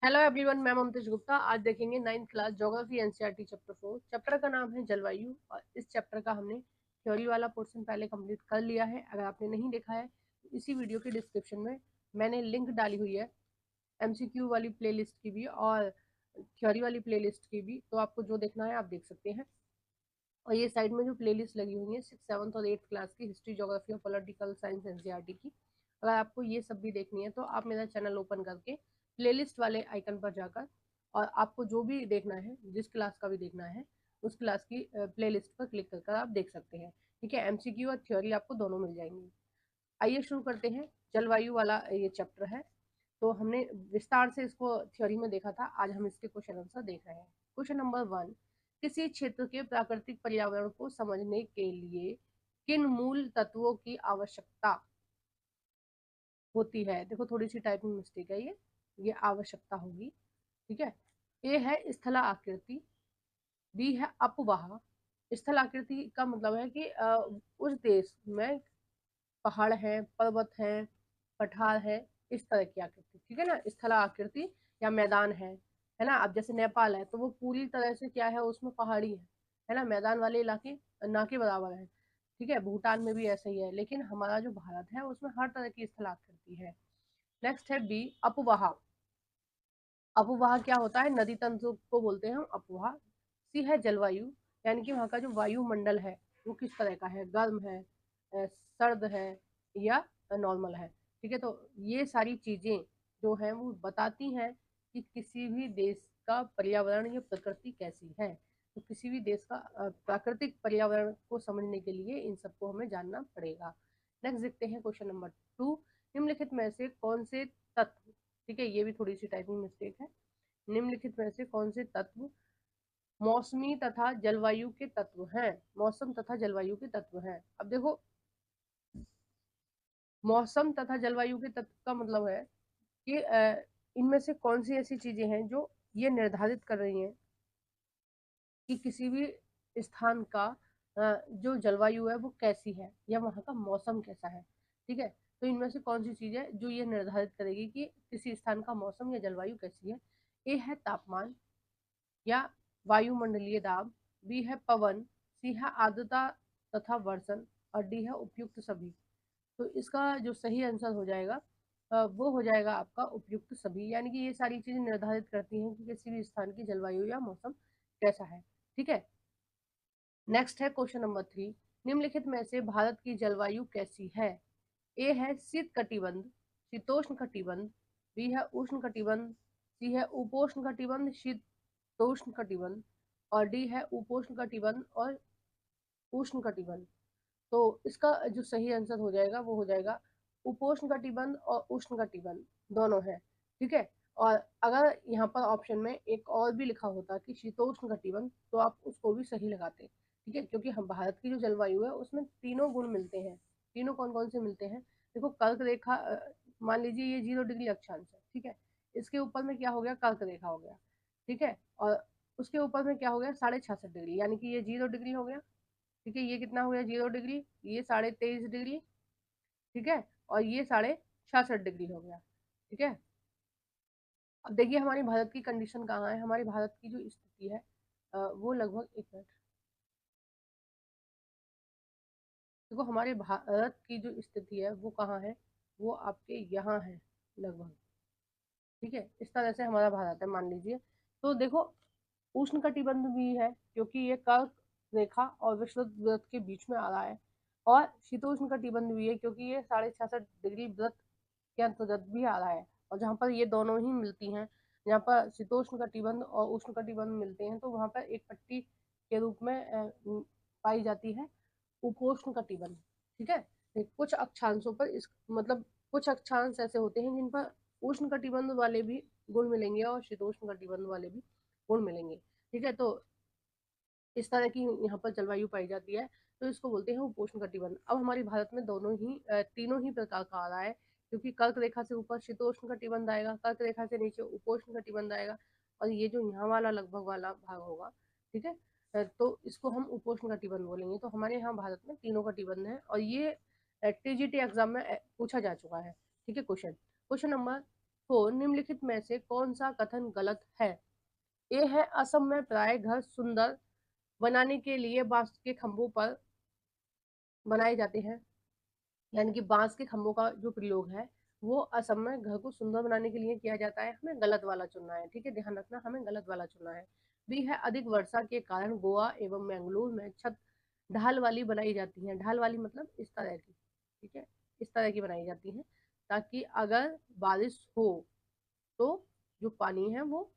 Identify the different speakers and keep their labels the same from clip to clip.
Speaker 1: Hello everyone, मैं ममतेज गुप्ता। आज देखेंगे 9th class geography NCERT chapter 4। Chapter का नाम है जलवायु और इस चैप्टर का हमने थ्योरी वाला पोर्शन पहले कंप्लीट कर लिया है। अगर आपने नहीं देखा है तो इसी वीडियो के डिस्क्रिप्शन में मैंने लिंक डाली हुई है एमसीक्यू वाली प्लेलिस्ट की भी और थ्योरी वाली प्लेलिस्ट की भी, तो आपको जो देखना है आप देख सकते हैं। और ये साइड में जो प्लेलिस्ट लगी हुई है 6th, 7th और 8th क्लास की हिस्ट्री, ज्योग्राफी और पॉलिटिकल साइंस एनसीईआरटी की, अगर आपको ये सब भी देखनी है तो आप मेरा चैनल ओपन करके प्लेलिस्ट वाले आइकन पर जाकर और आपको जो भी देखना है, जिस क्लास का भी देखना है, उस क्लास की प्लेलिस्ट पर क्लिक कर आप देख सकते हैं। ठीक है, एमसीक्यू और थ्योरी आपको दोनों मिल जाएंगी। आइए शुरू करते हैं। जलवायु वाला ये चैप्टर है, तो हमने विस्तार से इसको थ्योरी में देखा था। आज हम इसके क्वेश्चन आंसर देख रहे हैं। क्वेश्चन नंबर 1, किसी क्षेत्र के प्राकृतिक पर्यावरण को समझने के लिए किन मूल तत्वों की आवश्यकता होती है? देखो थोड़ी सी टाइपिंग मिस्टेक है, ये आवश्यकता होगी। ठीक है, ए है स्थला आकृति, बी है अपवाह। स्थल आकृति का मतलब है कि उस देश में पहाड़ है, पर्वत है, पठार है, इस तरह की आकृति। ठीक है ना, स्थला आकृति या मैदान है ना। अब जैसे नेपाल है तो वो पूरी तरह से क्या है, उसमें पहाड़ी है ना, मैदान वाले इलाके ना के बराबर है। ठीक है, भूटान में भी ऐसा ही है, लेकिन हमारा जो भारत है उसमें हर तरह की स्थल आकृति है। नेक्स्ट है बी, अपवाह। अपवाह क्या होता है? नदी तंत्र को बोलते हैं हम अपवाह। सी है जलवायु, यानी कि वहाँ का जो वायुमंडल है वो किस तरह का है, गर्म है, सर्द है या नॉर्मल है। ठीक है, तो ये सारी चीजें जो हैं वो बताती हैं कि किसी भी देश का पर्यावरण या प्रकृति कैसी है। तो किसी भी देश का प्राकृतिक पर्यावरण को समझने के लिए इन सबको हमें जानना पड़ेगा। नेक्स्ट देखते हैं क्वेश्चन नंबर 2, निम्नलिखित में से कौन से तत्व, ठीक है ये भी थोड़ी सी टाइपिंग मिस्टेक है, निम्नलिखित में से कौन से तत्व मौसमी तथा जलवायु के तत्व हैं? मौसम तथा जलवायु के तत्व हैं। अब देखो, मौसम तथा जलवायु के तत्व का मतलब है कि इनमें से कौन सी ऐसी चीजें हैं जो ये निर्धारित कर रही हैं कि किसी भी स्थान का जो जलवायु है वो कैसी है या वहाँ का मौसम कैसा है। ठीक है, तो इनमें से कौन सी चीज है जो ये निर्धारित करेगी कि किसी स्थान का मौसम या जलवायु कैसी है? ए है तापमान या वायुमंडलीय दाब, बी है पवन, सी है आर्द्रता तथा वर्षण और डी है उपयुक्त सभी। तो इसका जो सही आंसर हो जाएगा वो हो जाएगा आपका उपयुक्त सभी, यानी कि ये सारी चीजें निर्धारित करती हैं कि किसी भी स्थान की जलवायु या मौसम कैसा है। ठीक है, नेक्स्ट है क्वेश्चन नंबर 3, निम्नलिखित में से भारत की जलवायु कैसी है? ए है शीत कटिबंध, शीतोष्ण कटिबंध, बी है उष्ण कटिबंध, सी है उपोष्ण कटिबंध शीतोष्ण कटिबंध और डी है उपोष्ण कटिबंध और उष्ण कटिबंध। तो इसका जो सही आंसर हो जाएगा वो हो जाएगा उपोष्ण कटिबंध और उष्ण कटिबंध दोनों है। ठीक है, और अगर यहाँ पर ऑप्शन में एक और भी लिखा होता कि शीतोष्ण कटिबंध तो आप उसको भी सही लगाते। ठीक है, क्योंकि हम भारत की जो जलवायु है उसमें तीनों गुण मिलते हैं। तीनों कौन कौन से मिलते हैं? देखो, कर्क रेखा, मान लीजिए ये 0 डिग्री अक्षांश है। ठीक है, इसके ऊपर में क्या हो गया, कर्क रेखा हो गया। ठीक है, और उसके ऊपर में क्या हो गया, 66.5 डिग्री, यानी कि ये 0 डिग्री हो गया। ठीक है, ये कितना हो गया 0 डिग्री, ये 23.5 डिग्री। ठीक है, और ये 66.5 डिग्री हो गया। ठीक है, अब देखिए हमारी भारत की कंडीशन कहाँ है। हमारी भारत की जो स्थिति है वो लगभग, एक मिनट, देखो हमारे भारत की जो स्थिति है वो कहाँ है, वो आपके यहाँ है लगभग। ठीक है, इस तरह से हमारा भारत है मान लीजिए। तो देखो, उष्ण कटिबंध भी है क्योंकि ये कर्क रेखा और विषुवत वृत्त के बीच में आ रहा है, और शीतोष्ण कटिबंध भी है क्योंकि ये 66.5 डिग्री वृत्त के अंतर्गत भी आ रहा है। और जहाँ पर ये दोनों ही मिलती हैं, जहाँ पर शीतोष्ण कटिबंध और उष्ण कटिबंध मिलते हैं, तो वहाँ पर एक पट्टी के रूप में पाई जाती है उपोष्ण कटिबंध। ठीक है, कुछ अक्षांशों पर इस मतलब कुछ अक्षांश ऐसे होते हैं जिन पर उष्ण कटिबंध वाले भी गुण मिलेंगे और शीतोष्ण कटिबंध वाले भी गुण मिलेंगे। ठीक है, तो इस तरह की यहाँ पर जलवायु पाई जाती है, तो इसको बोलते हैं उपोष्ण कटिबंध। अब हमारे भारत में दोनों ही तीनों ही प्रकार का आ रहा है, क्योंकि कर्क रेखा से ऊपर शीतोष्ण कटिबंध आएगा, कर्क रेखा से नीचे उपोष्ण कटिबंध आएगा, और ये जो यहाँ वाला लगभग वाला भाग होगा, ठीक है, तो इसको हम उपोष्ण कटिबंध बोलेंगे। तो हमारे यहाँ भारत में तीनों कटिबंध है, और ये टीजीटी एग्जाम में पूछा जा चुका है। ठीक है, क्वेश्चन क्वेश्चन नंबर तो निम्नलिखित में से कौन सा कथन गलत है? ए है, असम में प्राय घर सुंदर बनाने के लिए बांस के खंभों पर बनाए जाते हैं, यानी कि बांस के खंभों का जो प्रयोग है वो असम में घर को सुंदर बनाने के लिए किया जाता है। हमें गलत वाला चुनना है, ठीक है, ध्यान रखना, हमें गलत वाला चुनना है। बी है, अधिक वर्षा के कारण गोवा एवं मैंगलोर में छत ढाल वाली बनाई जाती है। ढाल वाली मतलब इस तरह की, ठीक है, इस तरह की बनाई जाती है, ताकि अगर बारिश हो तो जो पानी है वो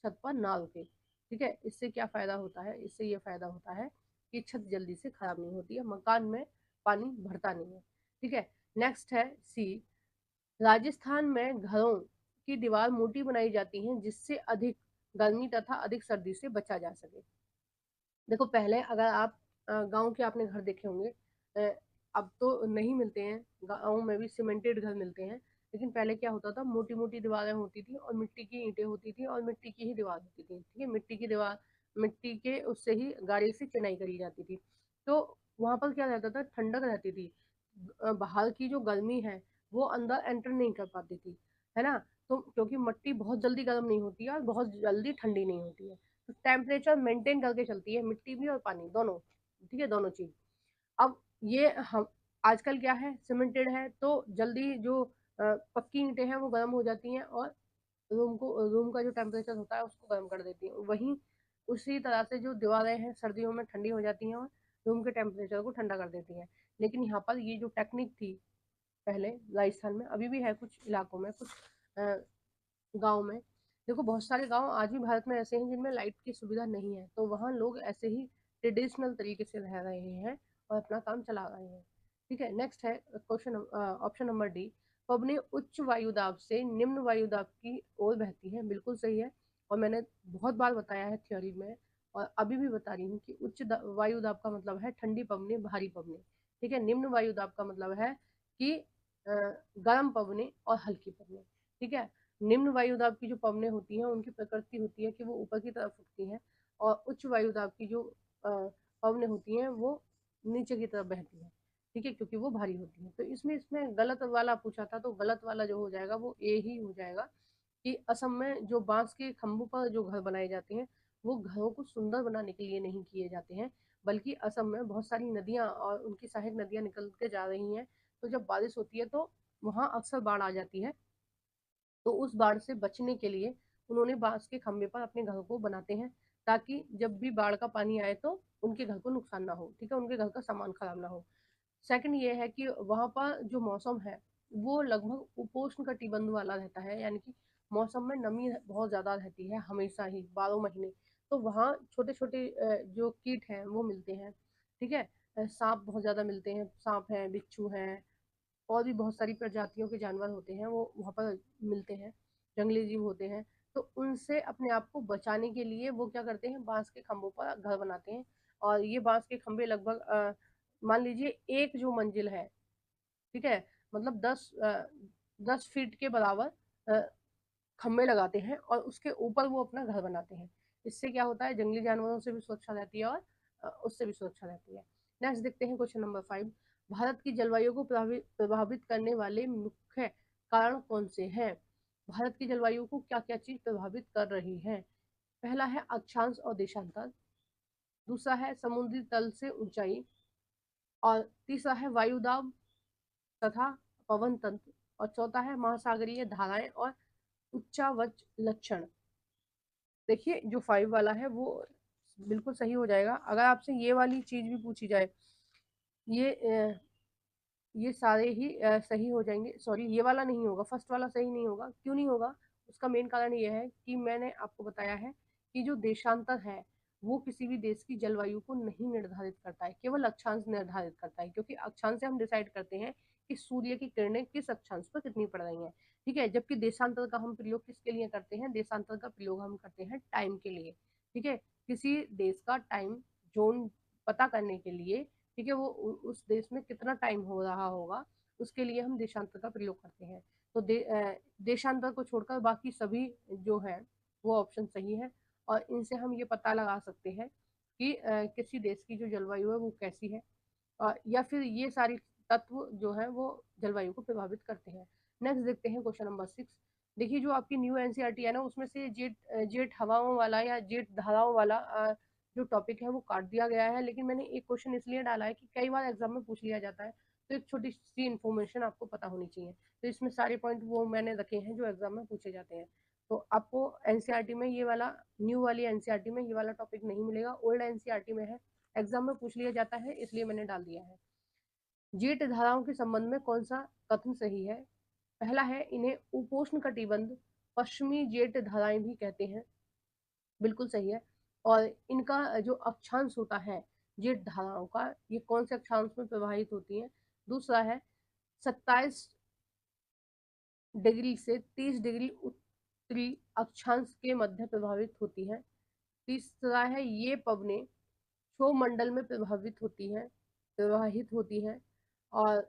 Speaker 1: छत पर ना रुके। ठीक है, इससे क्या फायदा होता है? इससे ये फायदा होता है कि छत जल्दी से खराब नहीं होती है, मकान में पानी भरता नहीं है। ठीक है, नेक्स्ट है सी, राजस्थान में घरों की दीवार मोटी बनाई जाती है जिससे अधिक गर्मी तथा अधिक सर्दी से बचा जा सके। देखो, पहले अगर आप गांव के आपने घर देखे होंगे, अ, अब तो नहीं मिलते हैं, गांव में भी सीमेंटेड घर मिलते हैं, लेकिन पहले क्या होता था, मोटी मोटी दीवारें होती थी और मिट्टी की ईंटें होती थी और मिट्टी की ही दीवार होती थी। ठीक है, मिट्टी की दीवार, मिट्टी के उससे ही गाड़ी से चिनाई करी जाती थी। तो वहां पर क्या रहता था, ठंडक रहती थी, बाहर की जो गर्मी है वो अंदर एंटर नहीं कर पाती थी, है ना। तो क्योंकि मिट्टी बहुत जल्दी गर्म नहीं होती है और बहुत जल्दी ठंडी नहीं होती है, तो टेम्परेचर मेंटेन करके चलती है मिट्टी भी और पानी दोनों। ठीक है, दोनों चीज। अब ये हम आजकल क्या है, सीमेंटेड है, तो जल्दी जो पक्की ईंटें हैं वो गर्म हो जाती हैं और रूम का जो टेम्परेचर होता है उसको गर्म कर देती है। वहीं उसी तरह से जो दीवारें हैं सर्दियों में ठंडी हो जाती हैं और रूम के टेम्परेचर को ठंडा कर देती हैं। लेकिन यहाँ पर ये जो टेक्निक थी पहले राजस्थान में, अभी भी है कुछ इलाकों में, कुछ गांव में, देखो बहुत सारे गांव आज भी भारत में ऐसे हैं जिनमें लाइट की सुविधा नहीं है, तो वहाँ लोग ऐसे ही ट्रेडिशनल तरीके से रह रहे हैं और अपना काम चला रहे हैं। ठीक है, नेक्स्ट है क्वेश्चन, ऑप्शन नंबर डी, पवनी उच्च वायुदाब से निम्न वायुदाब की ओर बहती है। बिल्कुल सही है, और मैंने बहुत बार बताया है थ्योरी में, और अभी भी बता रही हूँ कि वायुदाब का मतलब है ठंडी पवनी, भारी पवनी। ठीक है, निम्न वायुदाब का मतलब है कि गर्म पवनी और हल्की पवनी। ठीक है, निम्न वायुदाब की जो पवनें होती हैं उनकी प्रकृति होती है कि वो ऊपर की तरफ उठती हैं, और उच्च वायुदाब की जो पवनें होती हैं वो नीचे की तरफ बहती हैं। ठीक है, क्योंकि वो भारी होती है। तो इसमें इसमें गलत वाला पूछा था, तो गलत वाला जो हो जाएगा वो ए ही हो जाएगा, कि असम में जो बांस के खंभों पर जो घर बनाए जाते हैं वो घरों को सुंदर बनाने के लिए नहीं किए जाते हैं, बल्कि असम में बहुत सारी नदियां और उनकी सहायक नदियां निकल के जा रही हैं, तो जब बारिश होती है तो वहां अक्सर बाढ़ आ जाती है। तो उस बाढ़ से बचने के लिए उन्होंने बांस के खंभे पर अपने घर को बनाते हैं, ताकि जब भी बाढ़ का पानी आए तो उनके घर को नुकसान ना हो, ठीक है, उनके घर का सामान खराब ना हो। सेकंड ये है कि वहां पर जो मौसम है वो लगभग उपोष्ण कटिबंध वाला रहता है, यानी कि मौसम में नमी बहुत ज्यादा रहती है हमेशा ही, 12 महीने। तो वहाँ छोटे छोटे जो कीट हैं वो मिलते हैं। ठीक है, सांप बहुत ज्यादा मिलते हैं, सांप हैं, बिच्छू हैं, और भी बहुत सारी प्रजातियों के जानवर होते हैं वो वहाँ पर मिलते हैं, जंगली जीव होते हैं। तो उनसे अपने आप को बचाने के लिए वो क्या करते हैं, बांस के खंभों पर घर बनाते हैं। और ये बांस के खंभे लगभग मान लीजिए एक जो मंजिल है, ठीक है, मतलब 10 फीट के बराबर खंभे लगाते हैं और उसके ऊपर वो अपना घर बनाते हैं। इससे क्या होता है, जंगली जानवरों से भी सुरक्षा रहती है और उससे भी सुरक्षा रहती है। नेक्स्ट देखते हैं क्वेश्चन नंबर 5, भारत की जलवायु को प्रभावित करने वाले मुख्य कारण कौन से हैं? भारत की जलवायु को क्या क्या चीज प्रभावित कर रही है? पहला है अक्षांश और देशांतर, दूसरा है समुद्री तल से ऊंचाई, और तीसरा है वायुदाब तथा पवन तंत्र, और चौथा है महासागरीय धाराएं और उच्चावच लक्षण। देखिए, जो 5 वाला है वो बिल्कुल सही हो जाएगा। अगर आपसे ये वाली चीज भी पूछी जाए, ये ये सारे ही सही हो जाएंगे। सॉरी, ये वाला नहीं होगा, फर्स्ट वाला सही नहीं होगा। क्यों नहीं होगा? उसका मेन कारण ये है कि मैंने आपको बताया है कि जो देशांतर है वो किसी भी देश की जलवायु को नहीं निर्धारित करता है, केवल अक्षांश निर्धारित करता है, क्योंकि अक्षांश से हम डिसाइड करते हैं कि सूर्य की किरणें किस अक्षांश पर कितनी पड़ रही हैं। ठीक है, जबकि देशांतर का हम प्रयोग किसके लिए करते हैं? देशांतर का प्रयोग हम करते हैं टाइम के लिए। ठीक है, किसी देश का टाइम जोन पता करने के लिए, ठीक है, वो उस देश में कितना टाइम हो रहा होगा उसके लिए हम देशांतर का प्रयोग करते हैं। तो देशांतर को छोड़कर बाकी सभी जो है वो ऑप्शन सही है, और इनसे हम ये पता लगा सकते हैं कि किसी देश की जो जलवायु है वो कैसी है, या फिर ये सारी तत्व जो है वो जलवायु को प्रभावित करते हैं। नेक्स्ट देखते हैं क्वेश्चन नंबर 6, देखिए जो आपकी न्यू एनसीईआरटी है ना, उसमें से जेट जेट हवाओं वाला या जेट धाराओं वाला जो टॉपिक है वो काट दिया गया है, लेकिन मैंने एक क्वेश्चन इसलिए डाला है कि कई बार एग्जाम में पूछ लिया जाता है, तो एक छोटी सी इन्फॉर्मेशन आपको पता होनी चाहिए। तो इसमें सारे पॉइंट वो मैंने रखे हैं जो एग्जाम में पूछे जाते हैं। तो आपको एनसीईआरटी में ये वाला, न्यू वाली एनसीईआरटी में ये वाला टॉपिक नहीं मिलेगा, ओल्ड एनसीईआरटी में है, एग्जाम में पूछ लिया जाता है, इसलिए मैंने डाल दिया है। जेट धाराओं के संबंध में कौन सा कथन सही है? पहला है, इन्हें उपोष्ण कटिबंध पश्चिमी जेट धाराएं भी कहते हैं, बिल्कुल सही है। और इनका जो अक्षांश होता है जेट धाराओं का, ये कौन से अक्षांश में प्रवाहित होती है? दूसरा है, 27 डिग्री से 30 डिग्री उत्तरी अक्षांश के मध्य प्रभावित होती है। तीसरा है, ये पवने क्षोभमंडल में प्रवाहित होती है। और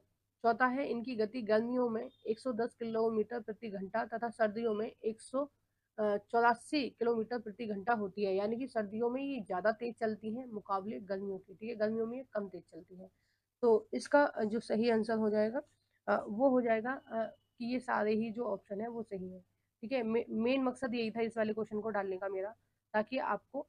Speaker 1: चौथा है, इनकी गति गर्मियों में 110 किलोमीटर प्रति घंटा तथा सर्दियों में 184 किलोमीटर प्रति घंटा होती है, यानी कि सर्दियों में ये ज्यादा तेज चलती है मुकाबले गर्मियों के, ठीक है, गर्मियों में ये कम तेज चलती है। तो इसका जो सही आंसर हो जाएगा वो हो जाएगा कि ये सारे ही जो ऑप्शन है वो सही है, ठीक है। मेन मकसद यही था इस वाले क्वेश्चन को डालने का मेरा, ताकि आपको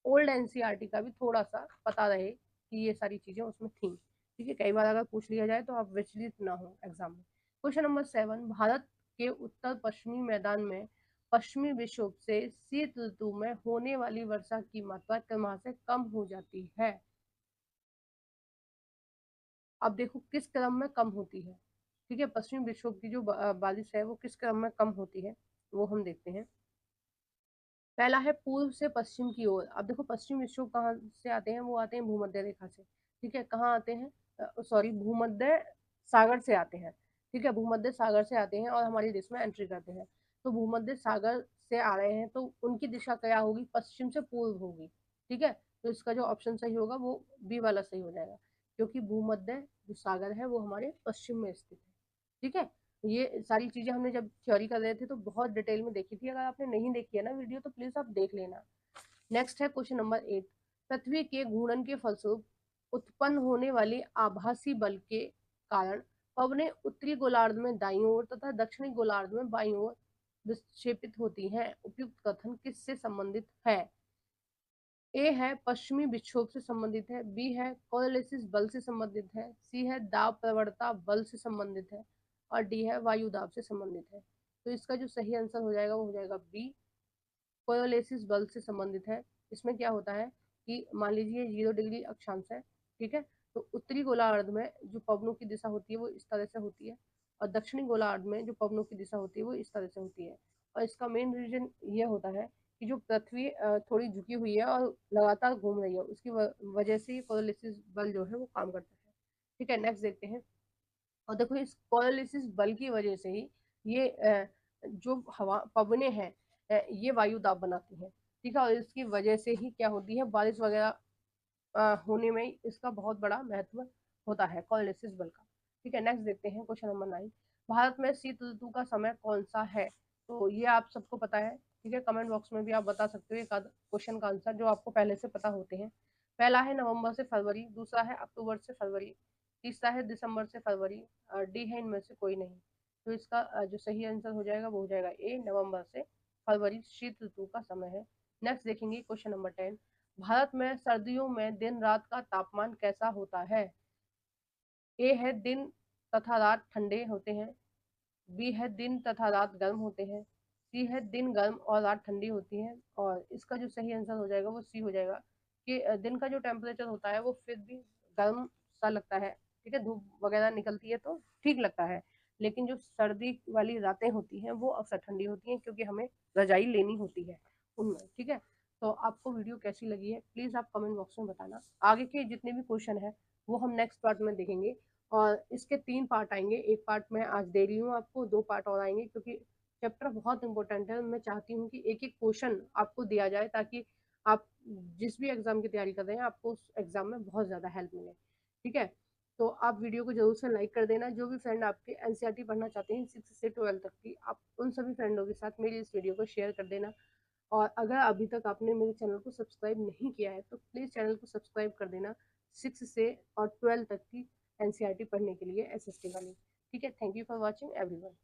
Speaker 1: ओल्ड एनसीईआरटी का भी थोड़ा सा पता रहे कि ये सारी चीजें उसमें थी, ठीक है। कई बार अगर पूछ लिया जाए तो आप विचलित ना हो एग्जाम में। क्वेश्चन नंबर 7, भारत के उत्तर पश्चिमी मैदान में पश्चिमी विक्षोभ से शीत ऋतु में होने वाली वर्षा की मात्रा क्रमशः से कम हो जाती है। अब देखो किस क्रम में कम होती है, ठीक है। पश्चिमी विक्षोभ की जो बारिश है वो किस क्रम में कम होती है वो हम देखते हैं। पहला है, पूर्व से पश्चिम की ओर। अब देखो पश्चिम विक्षोभ कहाँ से आते हैं? वो आते हैं भूमध्य रेखा से, ठीक है। कहाँ आते हैं? सॉरी, भूमध्य सागर से आते हैं, ठीक है। भूमध्य सागर से आते हैं और हमारे देश में एंट्री करते हैं। तो भूमध्य सागर से आ रहे हैं तो उनकी दिशा क्या होगी? पश्चिम से पूर्व होगी, ठीक है। तो इसका जो ऑप्शन सही होगा वो बी वाला सही हो जाएगा, क्योंकि भूमध्य जो सागर है वो हमारे पश्चिम में स्थित है, ठीक है। ये सारी चीजें हमने जब थ्योरी कर रहे थे तो बहुत डिटेल में देखी थी, अगर आपने नहीं देखी है ना वीडियो तो प्लीज आप देख लेना। नेक्स्ट है क्वेश्चन नंबर 8, पृथ्वी के घूर्णन के फलस्वरूप उत्पन्न होने वाली आभासी बल के कारण पवनें उत्तरी गोलार्ध में दाईं ओर तथा दक्षिणी गोलार्ध में बाईं ओर विक्षेपित होती हैं। उपयुक्त कथन किससे संबंधित है? ए है पश्चिमी विक्षोभ से संबंधित है, बी है कोरिलेसिस बल से संबंधित है, सी है दाब प्रवणता बल से संबंधित है, और डी है वायु दाब से संबंधित है। तो इसका जो सही आंसर हो जाएगा वो हो जाएगा बी, कोरिलेसिस बल से संबंधित है। इसमें क्या होता है कि मान लीजिए 0 डिग्री अक्षांश है, ठीक है। तो उत्तरी गोलार्ध में जो पवनों की दिशा होती है वो इस तरह से होती है, और दक्षिणी गोलार्ध में जो पवनों की दिशा होती है वो इस तरह से होती है। और इसका मेन रीजन ये होता है कि जो पृथ्वी थोड़ी झुकी हुई है और लगातार घूम रही है, उसकी वजह से ये कोरिलेसिस बल जो है वो काम करता है, ठीक है। नेक्स्ट देखते हैं। और देखो इस कोरिलेसिस बल की वजह से ही ये जो हवा पवने हैं ये वायु दाब बनाती हैं, ठीक है। और इसकी वजह से ही क्या होती है, बारिश वगैरह होने में इसका बहुत बड़ा महत्व होता है कोरिलेसिस बल का, ठीक है। नेक्स्ट देखते हैं क्वेश्चन नंबर 9, भारत में शीत ऋतु का समय कौन सा है? तो ये आप सबको पता है, ठीक है। कमेंट बॉक्स में भी आप बता सकते हो एक आध क्वेश्चन का आंसर जो आपको पहले से पता होते हैं। पहला है नवंबर से फरवरी, दूसरा है अक्टूबर से फरवरी, तीसरा है दिसंबर से फरवरी, और डी है इनमें से कोई नहीं। तो इसका जो सही आंसर हो जाएगा वो हो जाएगा ए, नवंबर से फरवरी शीत ऋतु का समय है। नेक्स्ट देखेंगे क्वेश्चन नंबर 10, भारत में सर्दियों में दिन रात का तापमान कैसा होता है? ए है, दिन तथा रात ठंडे होते हैं, बी है, दिन तथा रात गर्म होते हैं, सी है, दिन गर्म और रात ठंडी होती है, और इसका जो सही आंसर हो जाएगा वो सी हो जाएगा कि दिन का जो टेम्परेचर होता है वो फिर भी गर्म सा लगता है, ठीक है। धूप वगैरह निकलती है तो ठीक लगता है, लेकिन जो सर्दी वाली रातें होती हैं वो अक्सर ठंडी होती हैं, क्योंकि हमें रजाई लेनी होती है उनमें, ठीक है। तो आपको वीडियो कैसी लगी है प्लीज आप कमेंट बॉक्स में बताना। आगे के जितने भी क्वेश्चन है वो हम नेक्स्ट पार्ट में देखेंगे, और इसके 3 पार्ट आएंगे। एक पार्ट मैं आज दे रही हूँ आपको, 2 पार्ट और आएंगे, क्योंकि चैप्टर बहुत इंपॉर्टेंट है। मैं चाहती हूँ कि एक एक क्वेश्चन आपको दिया जाए, ताकि आप जिस भी एग्जाम की तैयारी कर रहे हैं आपको उस एग्जाम में बहुत ज़्यादा हेल्प मिले, ठीक है। तो आप वीडियो को जरूर से लाइक कर देना। जो भी फ्रेंड आपके एनसीईआरटी पढ़ना चाहते हैं 6 से 12 तक की, आप उन सभी फ्रेंडों के साथ मेरी इस वीडियो को शेयर कर देना। और अगर अभी तक आपने मेरे चैनल को सब्सक्राइब नहीं किया है तो प्लीज़ चैनल को सब्सक्राइब कर देना, 6 से और 12 तक की एनसीईआरटी पढ़ने के लिए एसएसटी वाली, ठीक है। Thank you for watching everyone.